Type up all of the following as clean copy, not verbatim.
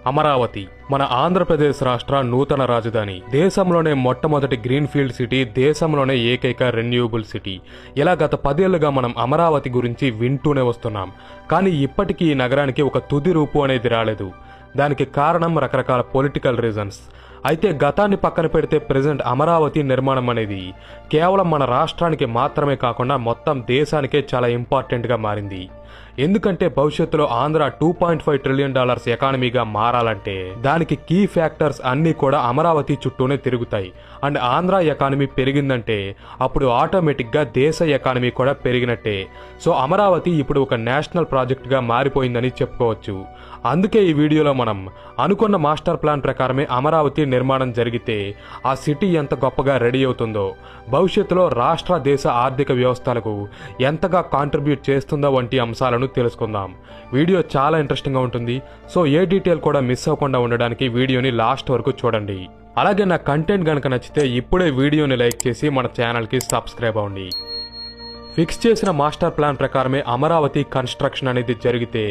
అమరావతి మన ఆంధ్రప్రదేశ్ రాష్ట్ర నూతన రాజధాని, దేశంలోనే మొట్టమొదటి గ్రీన్ ఫీల్డ్ సిటీ, దేశంలోనే ఏకైక రెన్యూబుల్ సిటీ. ఇలా గత 10 ఏళ్లుగా మనం అమరావతి గురించి వింటూనే వస్తున్నాం. కానీ ఇప్పటికీ ఈ నగరానికి ఒక తుది రూపు అనేది రాలేదు. దానికి కారణం రకరకాల పొలిటికల్ రీజన్స్. అయితే గతాన్ని పక్కన పెడితే ప్రెజెంట్ అమరావతి నిర్మాణం అనేది కేవలం మన రాష్ట్రానికి మాత్రమే కాకుండా మొత్తం దేశానికే చాలా ఇంపార్టెంట్గా మారింది. ఎందుకంటే భవిష్యత్తులో ఆంధ్ర $2.5 ట్రిలియన్ ఎకానమీగా మారాలంటే దానికి కీ ఫ్యాక్టర్స్ అన్నీ కూడా అమరావతి చుట్టూనే తిరుగుతాయి. అండ్ ఆంధ్ర ఎకానమీ పెరిగిందంటే అప్పుడు ఆటోమేటిక్గా దేశ ఎకానమీ కూడా పెరిగినట్టే. సో అమరావతి ఇప్పుడు ఒక నేషనల్ ప్రాజెక్ట్గా మారిపోయిందని చెప్పుకోవచ్చు. అందుకే ఈ వీడియోలో మనం అనుకున్న మాస్టర్ ప్లాన్ ప్రకారమే అమరావతి నిర్మాణం జరిగితే ఆ సిటీ ఎంత గొప్పగా రెడీ అవుతుందో, భవిష్యత్తులో రాష్ట్ర దేశ ఆర్థిక వ్యవస్థలకు ఎంతగా కాంట్రిబ్యూట్ చేస్తుందో వంటి అంశాలను తెలుసుకుందాం. వీడియో చాలా ఇంట్రెస్టింగ్గా ఉంటుంది. సో ఏ డీటెయిల్ కూడా మిస్ అవ్వకుండా ఉండడానికి వీడియోని లాస్ట్ వరకు చూడండి. అలాగే నా కంటెంట్ గనక నచ్చితే ఇప్పుడే వీడియోని లైక్ చేసి మన ఛానల్కి సబ్స్క్రైబ్ అవ్వండి. ఫిక్స్ చేసిన మాస్టర్ ప్లాన్ ప్రకారమే అమరావతి కన్స్ట్రక్షన్ అనేది జరిగితే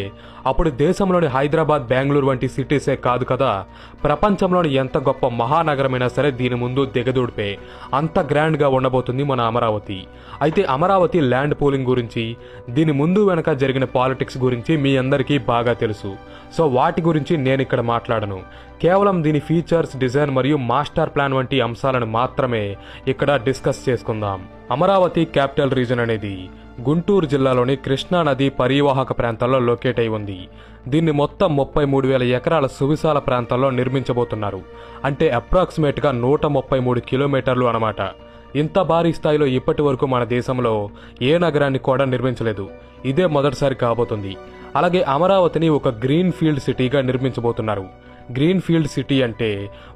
అప్పుడు దేశంలోని హైదరాబాద్, బెంగళూరు వంటి సిటీసే కాదు కదా, ప్రపంచంలోని ఎంత గొప్ప మహానగరమైనా సరే దీని ముందు దిగదూడిపే అంత గ్రాండ్గా ఉండబోతుంది మన అమరావతి. అయితే అమరావతి ల్యాండ్ పూలింగ్ గురించి, దీని ముందు వెనక జరిగిన పాలిటిక్స్ గురించి మీ అందరికీ బాగా తెలుసు. సో వాటి గురించి నేను ఇక్కడ మాట్లాడను. కేవలం దీని ఫీచర్స్, డిజైన్ మరియు మాస్టర్ ప్లాన్ వంటి అంశాలను మాత్రమే ఇక్కడ డిస్కస్ చేసుకుందాం. అమరావతి క్యాపిటల్ రీజన్ అనేది గుంటూరు జిల్లాలోని కృష్ణా నది పరివాహక ప్రాంతాల్లో లొకేట్ అయి ఉంది. దీన్ని మొత్తం 33,000 ఎకరాల సువిశాల ప్రాంతాల్లో నిర్మించబోతున్నారు. అంటే అప్రాక్సిమేట్గా 133 కిలోమీటర్లు అన్నమాట. ఇంత భారీ స్థాయిలో ఇప్పటి వరకు మన దేశంలో ఏ నగరాన్ని కూడా నిర్మించలేదు. ఇదే మొదటిసారి కాబోతుంది. అలాగే అమరావతిని ఒక గ్రీన్ ఫీల్డ్ సిటీగా నిర్మించబోతున్నారు. గ్రీన్ ఫీల్డ్ సిటీ అంటే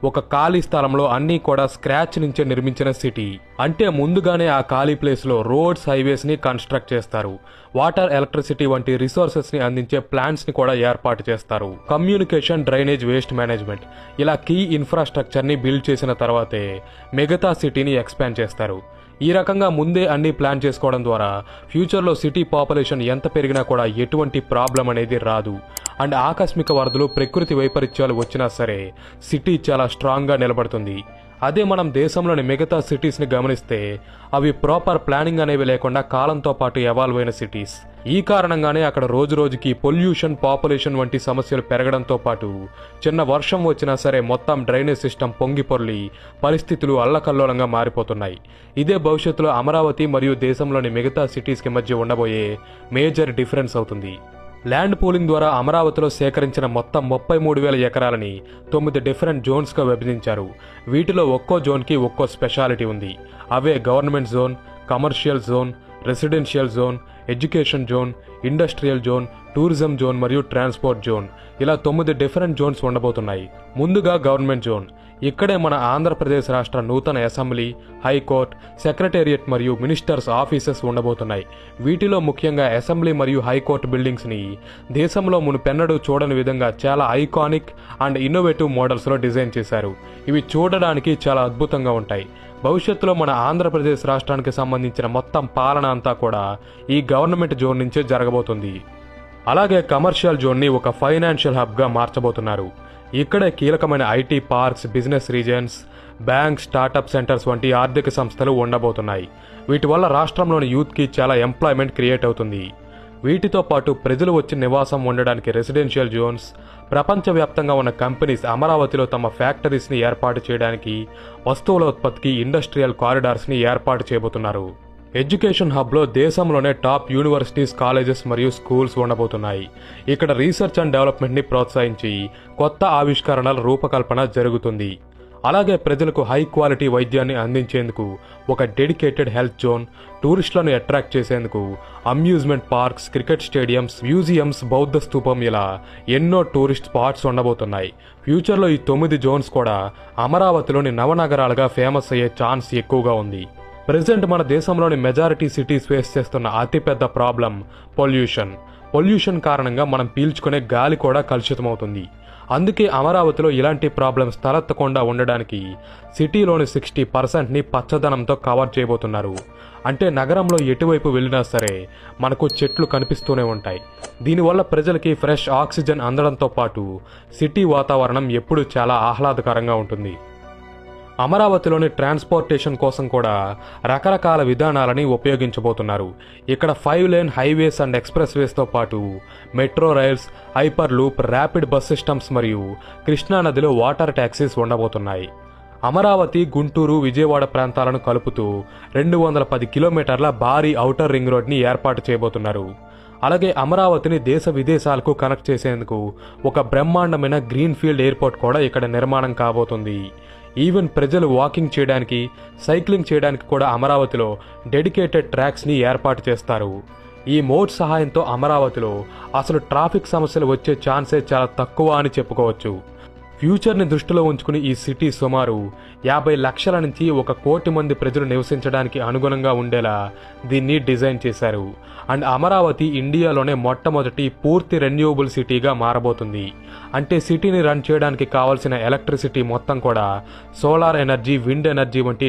ఒక ఖాళీ స్థలంలో అన్నీ కూడా స్క్రాచ్ నుంచే నిర్మించిన సిటీ. అంటే ముందుగానే ఆ ఖాళీ ప్లేస్లో రోడ్స్, హైవేస్ని కన్స్ట్రక్ట్ చేస్తారు. వాటర్, ఎలక్ట్రిసిటీ వంటి రిసోర్సెస్ని అందించే ప్లాంట్స్ని కూడా ఏర్పాటు చేస్తారు. కమ్యూనికేషన్, డ్రైనేజ్, వేస్ట్ మేనేజ్మెంట్ ఇలా కీ ఇన్ఫ్రాస్ట్రక్చర్ని బిల్డ్ చేసిన తర్వాతే మిగతా సిటీని ఎక్స్పాండ్ చేస్తారు. ఈ రకంగా ముందే అన్ని ప్లాన్ చేసుకోవడం ద్వారా ఫ్యూచర్లో సిటీ పాపులేషన్ ఎంత పెరిగినా కూడా ఎటువంటి ప్రాబ్లం అనేది రాదు. అండ్ ఆకస్మిక వరదలు, ప్రకృతి వైపరీత్యాలు వచ్చినా సరే సిటీ చాలా స్ట్రాంగ్గా నిలబడుతుంది. అదే మనం దేశంలోని మిగతా సిటీస్ని గమనిస్తే అవి ప్రాపర్ ప్లానింగ్ అనేవి లేకుండా కాలంతో పాటు ఎవాల్వ్ అయిన సిటీస్. ఈ కారణంగానే అక్కడ రోజు రోజుకి పొల్యూషన్, పాపులేషన్ వంటి సమస్యలు పెరగడంతో పాటు చిన్న వర్షం వచ్చినా సరే మొత్తం డ్రైనేజ్ సిస్టమ్ పొంగి పొర్లి పరిస్థితులు అల్లకల్లోలంగా మారిపోతున్నాయి. ఇదే భవిష్యత్తులో అమరావతి మరియు దేశంలోని మిగతా సిటీస్కి మధ్య ఉండబోయే మేజర్ డిఫరెన్స్ అవుతుంది. ల్యాండ్ పూలింగ్ ద్వారా అమరావతిలో సేకరించిన మొత్తం 33,000 ఎకరాలని 9 డిఫరెంట్ జోన్స్గా విభజించారు. వీటిలో ఒక్కో జోన్కి ఒక్కో స్పెషాలిటీ ఉంది. అవే government zone, commercial zone, residential zone, education zone, industrial zone, tourism zone మరియు ట్రాన్స్పోర్ట్ జోన్. ఇలా 9 డిఫరెంట్ జోన్స్ ఉండబోతున్నాయి. ముందుగా గవర్నమెంట్ జోన్. ఇక్కడే మన ఆంధ్రప్రదేశ్ రాష్ట్ర నూతన అసెంబ్లీ, హైకోర్టు, సెక్రటేరియట్ మరియు మినిస్టర్స్ ఆఫీసెస్ ఉండబోతున్నాయి. వీటిలో ముఖ్యంగా అసెంబ్లీ మరియు హైకోర్టు బిల్డింగ్స్ని దేశంలో మునుపెన్నడూ చూడని విధంగా చాలా ఐకానిక్ అండ్ ఇన్నోవేటివ్ మోడల్స్లో డిజైన్ చేశారు. ఇవి చూడడానికి చాలా అద్భుతంగా ఉంటాయి. భవిష్యత్తులో మన ఆంధ్రప్రదేశ్ రాష్ట్రానికి సంబంధించిన మొత్తం పాలన అంతా కూడా ఈ గవర్నమెంట్ జోన్ నుంచే జరగబోతుంది. అలాగే కమర్షియల్ జోన్ని ఒక ఫైనాన్షియల్ హబ్గా మార్చబోతున్నారు. ఇక్కడే కీలకమైన IT parks, business reasons, bank, startup centres వంటి ఆర్థిక సంస్థలు ఉండబోతున్నాయి. వీటి వల్ల రాష్ట్రంలోని యూత్కి చాలా ఎంప్లాయ్మెంట్ క్రియేట్ అవుతుంది. వీటితో పాటు ప్రజలు వచ్చి నివాసం ఉండడానికి రెసిడెన్షియల్ జోన్స్, ప్రపంచవ్యాప్తంగా ఉన్న కంపెనీస్ అమరావతిలో తమ ఫ్యాక్టరీస్ని ఏర్పాటు చేయడానికి, వస్తువుల ఉత్పత్తికి ఇండస్ట్రియల్ కారిడార్స్ని ఏర్పాటు చేయబోతున్నారు. ఎడ్యుకేషన్ హబ్లో దేశంలోనే టాప్ యూనివర్సిటీస్, కాలేజెస్ మరియు స్కూల్స్ ఉండబోతున్నాయి. ఇక్కడ రీసెర్చ్ అండ్ డెవలప్మెంట్ని ప్రోత్సహించి కొత్త ఆవిష్కరణల రూపకల్పన జరుగుతుంది. అలాగే ప్రజలకు హై క్వాలిటీ వైద్యాన్ని అందించేందుకు ఒక డెడికేటెడ్ హెల్త్ జోన్, టూరిస్టులను అట్రాక్ట్ చేసేందుకు amusement parks, cricket stadiums, museums, బౌద్ధ స్తూపం ఇలా ఎన్నో టూరిస్ట్ స్పాట్స్ ఉండబోతున్నాయి. ఫ్యూచర్లో ఈ 9 జోన్స్ కూడా అమరావతిలోని నవనగరాలుగా ఫేమస్ అయ్యే ఛాన్స్ ఎక్కువగా ఉంది. ప్రెజెంట్ మన దేశంలోని మెజారిటీ సిటీస్ ఫేస్ చేస్తున్న అతిపెద్ద ప్రాబ్లం పొల్యూషన్. పొల్యూషన్ కారణంగా మనం పీల్చుకునే గాలి కూడా కలుషితమవుతుంది. అందుకే అమరావతిలో ఇలాంటి ప్రాబ్లమ్స్ తలెత్తకుండా ఉండడానికి సిటీలోని 60%ని పచ్చదనంతో కవర్ చేయబోతున్నారు. అంటే నగరంలో ఎటువైపు వెళ్ళినా సరే మనకు చెట్లు కనిపిస్తూనే ఉంటాయి. దీనివల్ల ప్రజలకి ఫ్రెష్ ఆక్సిజన్ అందడంతో పాటు సిటీ వాతావరణం ఎప్పుడూ చాలా ఆహ్లాదకరంగా ఉంటుంది. అమరావతిలోని ట్రాన్స్పోర్టేషన్ కోసం కూడా రకరకాల విధానాలని ఉపయోగించబోతున్నారు. ఇక్కడ 5 లేన్ హైవేస్ అండ్ ఎక్స్ప్రెస్ వేస్తో పాటు metro rails, hyper loop, rapid bus systems మరియు కృష్ణానదిలో వాటర్ ట్యాక్సీస్ ఉండబోతున్నాయి. అమరావతి, గుంటూరు, విజయవాడ ప్రాంతాలను కలుపుతూ 210 కిలోమీటర్ల భారీ ఔటర్ రింగ్ రోడ్ని ఏర్పాటు చేయబోతున్నారు. అలాగే అమరావతిని దేశ విదేశాలకు కనెక్ట్ చేసేందుకు ఒక బ్రహ్మాండమైన గ్రీన్ఫీల్డ్ ఎయిర్పోర్ట్ కూడా ఇక్కడ నిర్మాణం కాబోతుంది. ఈవెన్ ప్రజలు వాకింగ్ చేయడానికి, సైక్లింగ్ చేయడానికి కూడా అమరావతిలో డెడికేటెడ్ ట్రాక్స్ని ఏర్పాటు చేస్తారు. ఈ మోడ్ సహాయంతో అమరావతిలో అసలు ట్రాఫిక్ సమస్యలు వచ్చే ఛాన్సే చాలా తక్కువ అని చెప్పుకోవచ్చు. ఫ్యూచర్ని దృష్టిలో ఉంచుకుని ఈ సిటీ సుమారు 50 లక్షల నుంచి 1 కోటి మంది ప్రజలు నివసించడానికి అనుగుణంగా ఉండేలా దీన్ని డిజైన్ చేశారు. అండ్ అమరావతి ఇండియాలోనే మొట్టమొదటి పూర్తి రెన్యూవబుల్ సిటీగా మారబోతుంది. అంటే సిటీని రన్ చేయడానికి కావాల్సిన ఎలక్ట్రిసిటీ మొత్తం కూడా సోలార్ ఎనర్జీ, విండ్ ఎనర్జీ వంటి